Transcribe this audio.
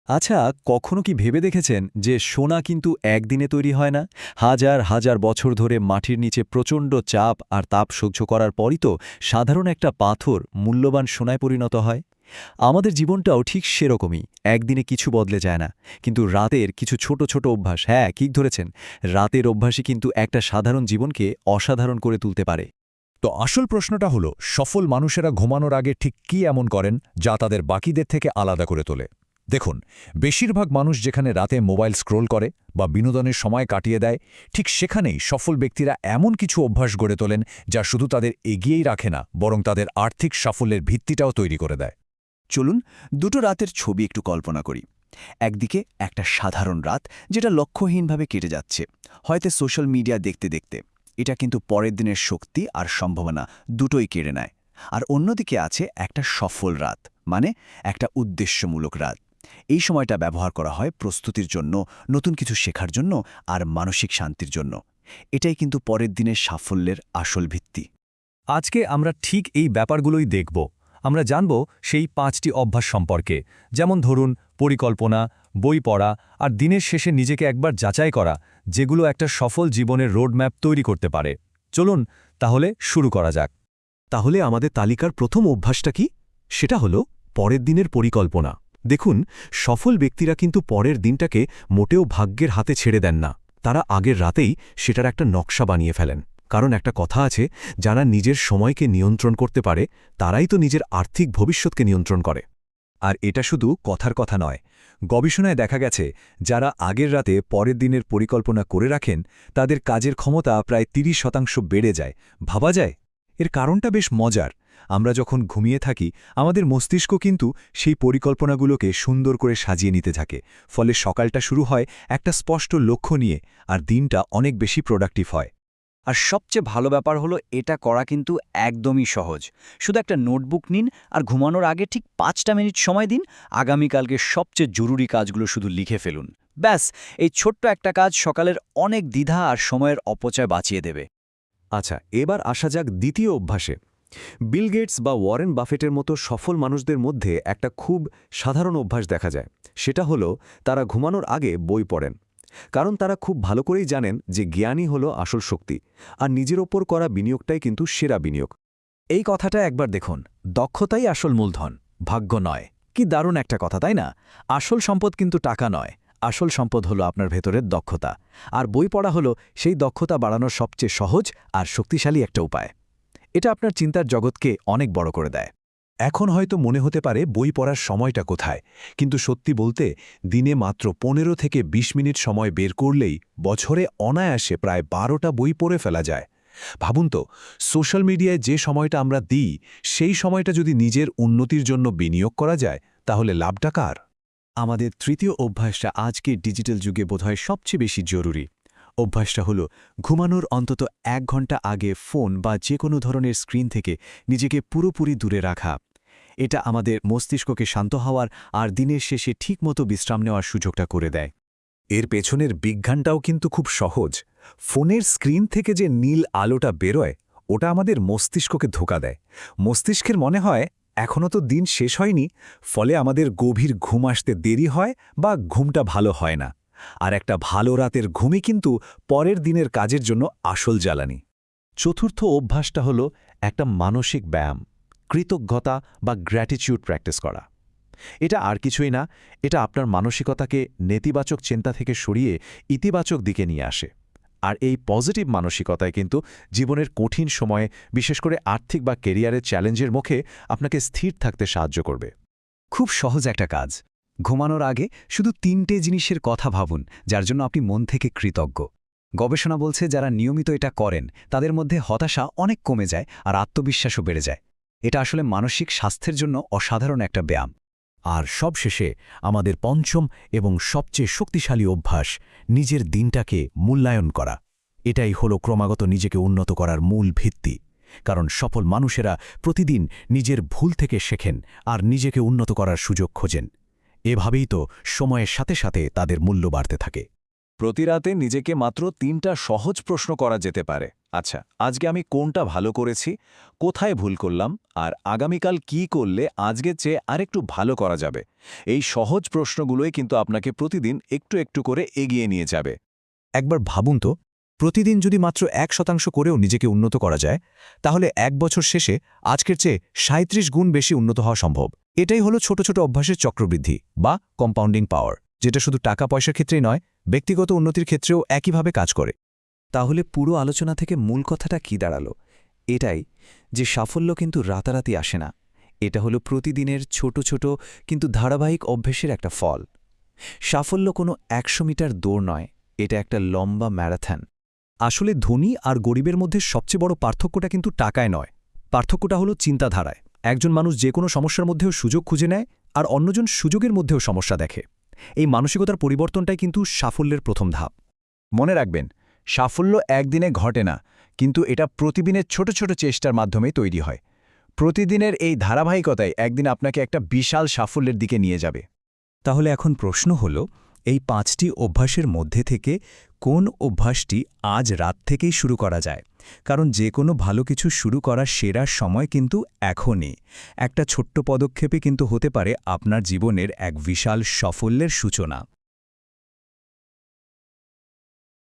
আচ্ছা, কখনো কি ভেবে দেখেছেন যে সোনা কিন্তু একদিনে তৈরি হয় না? হাজার হাজার বছর ধরে মাটির নিচে প্রচণ্ড চাপ আর তাপ সহ্য করার পরই তো সাধারণ একটা পাথর মূল্যবান সোনায় পরিণত হয়। আমাদের জীবনটাও ঠিক সেরকমই, একদিনে কিছু বদলে যায় না। কিন্তু রাতের কিছু ছোট ছোট অভ্যাস, হ্যাঁ ঠিক ধরেছেন, রাতের অভ্যাসই কিন্তু একটা সাধারণ জীবনকে অসাধারণ করে তুলতে পারে। তো আসল প্রশ্নটা হলো, সফল মানুষেরা ঘুমানোর আগে ঠিক কী এমন করেন যা তাদের বাকিদের থেকে আলাদা করে তোলে? দেখুন, বেশিরভাগ মানুষ যেখানে রাতে মোবাইল স্ক্রোল করে বা বিনোদনের সময় কাটিয়ে দেয়, ঠিক সেখানেই সফল ব্যক্তিরা এমন কিছু অভ্যাস গড়ে তোলেন যা শুধু তাদের এগিয়েই রাখে না, বরং তাদের আর্থিক সাফল্যের ভিত্তিটাও তৈরি করে দেয়। চলুন দুটো রাতের ছবি একটু কল্পনা করি। একদিকে একটা সাধারণ রাত, যেটা লক্ষ্যহীনভাবে কেটে যাচ্ছে, হয়তো সোশ্যাল মিডিয়া দেখতে দেখতে। এটা কিন্তু পরের দিনের শক্তি আর সম্ভাবনা দুটোই কেড়ে নেয়। আর অন্যদিকে আছে একটা সফল রাত, মানে একটা উদ্দেশ্যমূলক রাত। এই সময়টা ব্যবহার করা হয় প্রস্তুতির জন্য, নতুন কিছু শেখার জন্য আর মানসিক শান্তির জন্য। এটাই কিন্তু পরের দিনের সাফল্যের আসল ভিত্তি। আজকে আমরা ঠিক এই ব্যাপারগুলোই দেখব। আমরা জানব সেই 5টি অভ্যাস সম্পর্কে, যেমন ধরুন পরিকল্পনা, বই পড়া আর দিনের শেষে নিজেকে একবার যাচাই করা, যেগুলো একটা সফল জীবনের রোডম্যাপ তৈরি করতে পারে। চলুন তাহলে শুরু করা যাক। তাহলে আমাদের তালিকার প্রথম অভ্যাসটা কি? সেটা হলো পরের দিনের পরিকল্পনা। দেখুন, সফল ব্যক্তিরা কিন্তু পরের দিনটাকে মোটেও ভাগ্যের হাতে ছেড়ে দেন না। তারা আগের রাতেই সেটার একটা নকশা বানিয়ে ফেলেন। কারণ একটা কথা আছে, যারা নিজের সময়কে নিয়ন্ত্রণ করতে পারে তারাই তো নিজের আর্থিক ভবিষ্যৎকে নিয়ন্ত্রণ করে। আর এটা শুধু কথার কথা নয়। গবেষণায় দেখা গেছে, যারা আগের রাতে পরের দিনের পরিকল্পনা করে রাখেন, তাদের কাজের ক্ষমতা প্রায় 30% বেড়ে যায়। ভাবা যায়? এর কারণটা বেশ মজার। আমরা যখন ঘুমিয়ে থাকি, আমাদের মস্তিষ্ক কিন্তু সেই পরিকল্পনাগুলোকে সুন্দর করে সাজিয়ে নিতে থাকে। ফলে সকালটা শুরু হয় একটা স্পষ্ট লক্ষ্য নিয়ে, আর দিনটা অনেক বেশি প্রোডাক্টিভ হয়। আর সবচেয়ে ভালো ব্যাপার হলো, এটা করা কিন্তু একদমই সহজ। শুধু একটা নোটবুক নিন আর ঘুমানোর আগে ঠিক 5টা মিনিট সময় দিন। আগামীকালকে সবচেয়ে জরুরি কাজগুলো শুধু লিখে ফেলুন। ব্যাস, এই ছোট্ট একটা কাজ সকালের অনেক দ্বিধা আর সময়ের অপচয় বাঁচিয়ে দেবে। আচ্ছা, এবার আসা যাক দ্বিতীয় অভ্যাসে। বিল গেটস বা ওয়ারেন বাফেটের মতো সফল মানুষদের মধ্যে একটা খুব সাধারণ অভ্যাস দেখা যায়। সেটা হলো তারা ঘুমানোর আগে বই পড়েন। কারণ তারা খুব ভালো করেই জানেন যে জ্ঞানই হলো আসল শক্তি, আর নিজের ওপর করা বিনিয়োগটাই কিন্তু সেরা বিনিয়োগ। এই কথাটা একবার দেখুন, দক্ষতাই আসল মূলধন, ভাগ্য নয়। কি দারুণ একটা কথা, তাই না? আসল সম্পদ কিন্তু টাকা নয়, আসল সম্পদ হলো আপনার ভেতরের দক্ষতা। আর বই পড়া হলো সেই দক্ষতা বাড়ানোর সবচেয়ে সহজ আর শক্তিশালী একটা উপায়। এটা আপনার চিন্তার জগৎকে অনেক বড় করে দেয়। এখন হয়তো মনে হতে পারে বই পড়ার সময়টা কোথায়, কিন্তু সত্যি বলতে দিনে মাত্র 15 থেকে 20 মিনিট সময় বের করলেই বছরে অনায়াসে প্রায় 12টা বই পড়ে ফেলা যায়। ভাবুন তো, সোশ্যাল মিডিয়ায় যে সময়টা আমরা দিই, সেই সময়টা যদি নিজের উন্নতির জন্য বিনিয়োগ করা যায়, তাহলে লাভটা কার? আমাদের তৃতীয় অভ্যাসটা আজকের ডিজিটাল যুগে বোধহয় সবচেয়ে বেশি জরুরি। অভ্যাসটা হলো ঘুমানোর অন্তত 1 ঘন্টা আগে ফোন বা যে কোনো ধরনের স্ক্রিন থেকে নিজেকে পুরোপুরি দূরে রাখা। এটা আমাদের মস্তিষ্ককে শান্ত হওয়ার আর দিনের শেষে ঠিকমতো বিশ্রাম নেওয়ার সুযোগটা করে দেয়। এর পেছনের বিজ্ঞানটাও কিন্তু খুব সহজ। ফোনের স্ক্রিন থেকে যে নীল আলোটা বেরোয়, ওটা আমাদের মস্তিষ্ককে ধোঁকা দেয়। মস্তিষ্কের মনে হয় এখনও তো দিন শেষ হয়নি, ফলে আমাদের গভীর ঘুম আসতে দেরি হয় বা ঘুমটা ভালো হয় না। আর একটা ভালো রাতের ঘুমই কিন্তু পরের দিনের কাজের জন্য আসল জ্বালানি। চতুর্থ অভ্যাসটা হলো একটা মানসিক ব্যায়াম, কৃতজ্ঞতা বা গ্র্যাটিটিউড প্র্যাকটিস করা। এটা আর কিছুই না, এটা আপনার মানসিকতাকে নেতিবাচক চিন্তা থেকে সরিয়ে ইতিবাচক দিকে নিয়ে আসে। আর এই পজিটিভ মানসিকতায় কিন্তু জীবনের কঠিন সময়ে, বিশেষ করে আর্থিক বা কেরিয়ারের চ্যালেঞ্জের মুখে আপনাকে স্থির থাকতে সাহায্য করবে। খুব সহজ একটা কাজ। ঘুমানোর আগে শুধু 3টে জিনিসের কথা ভাবুন, যার জন্য আপনি মন থেকে কৃতজ্ঞ। গবেষণা বলছে, যারা নিয়মিত এটা করেন তাদের মধ্যে হতাশা অনেক কমে যায় আর আত্মবিশ্বাসও বেড়ে যায়। এটা আসলে মানসিক স্বাস্থ্যের জন্য অসাধারণ একটা ব্যায়াম। আর সবশেষে আমাদের পঞ্চম এবং সবচেয়ে শক্তিশালী অভ্যাস, নিজের দিনটাকে মূল্যায়ন করা। এটাই হলো ক্রমাগত নিজেকে উন্নত করার মূল ভিত্তি। কারণ সফল মানুষেরা প্রতিদিন নিজের ভুল থেকে শেখেন আর নিজেকে উন্নত করার সুযোগ খোঁজেন। এভাবেই তো সময়ের সাথে সাথে তাদের মূল্য বাড়তে থাকে। প্রতি রাতে নিজেকে মাত্র 3টা সহজ প্রশ্ন করা যেতে পারে। আচ্ছা, আজকে আমি কোনটা ভালো করেছি, কোথায় ভুল করলাম, আর আগামীকাল কি করলে আজকের চেয়ে আরেকটু ভালো করা যাবে। এই সহজ প্রশ্নগুলোই কিন্তু আপনাকে প্রতিদিন একটু একটু করে এগিয়ে নিয়ে যাবে। একবার ভাবুন তো, প্রতিদিন যদি মাত্র 1% করেও নিজেকে উন্নত করা যায়, তাহলে 1 বছর শেষে আজকের চেয়ে 37 গুণ বেশি উন্নত হওয়া সম্ভব। এটাই হলো ছোট ছোট অভ্যাসের চক্রবৃদ্ধি বা কম্পাউন্ডিং পাওয়ার, যেটা শুধু টাকা পয়সার ক্ষেত্রেই নয়, ব্যক্তিগত উন্নতির ক্ষেত্রেও একইভাবে কাজ করে। তাহলে পুরো আলোচনা থেকে মূল কথাটা কি দাঁড়ালো? এটাই যে সাফল্য কিন্তু রাতারাতি আসে না। এটা হলো প্রতিদিনের ছোট ছোট কিন্তু ধারাবাহিক অভ্যেসের একটা ফল। সাফল্য কোনো 100 মিটার দৌড় নয়, এটা একটা লম্বা ম্যারাথন। আসলে ধনী আর গরিবের মধ্যে সবচেয়ে বড় পার্থক্যটা কিন্তু টাকায় নয়, পার্থক্যটা হলো চিন্তাধারায়। একজন মানুষ যে কোনো সমস্যার মধ্যেও সুযোগ খুঁজে নেয়, আর অন্যজন সুযোগের মধ্যেও সমস্যা দেখে। এই মানসিকতার পরিবর্তনটাই কিন্তু সাফল্যের প্রথম ধাপ। মনে রাখবেন, সাফল্য একদিনে ঘটে না, কিন্তু এটা প্রতিদিনের ছোট ছোট চেষ্টার মাধ্যমে তৈরি হয়। প্রতিদিনের এই ধারাবাহিকতাই একদিন আপনাকে একটা বিশাল সাফল্যের দিকে নিয়ে যাবে। তাহলে এখন প্রশ্ন হল, এই 5টি অভ্যাসের মধ্যে থেকে কোন অভ্যাসটি আজ রাত থেকেই শুরু করা যায়? কারণ যে কোনো ভালো কিছু শুরু করার সেরা সময় কিন্তু এখনই। একটা ছোট্ট পদক্ষেপে কিন্তু হতে পারে আপনার জীবনের এক বিশাল সাফল্যের সূচনা।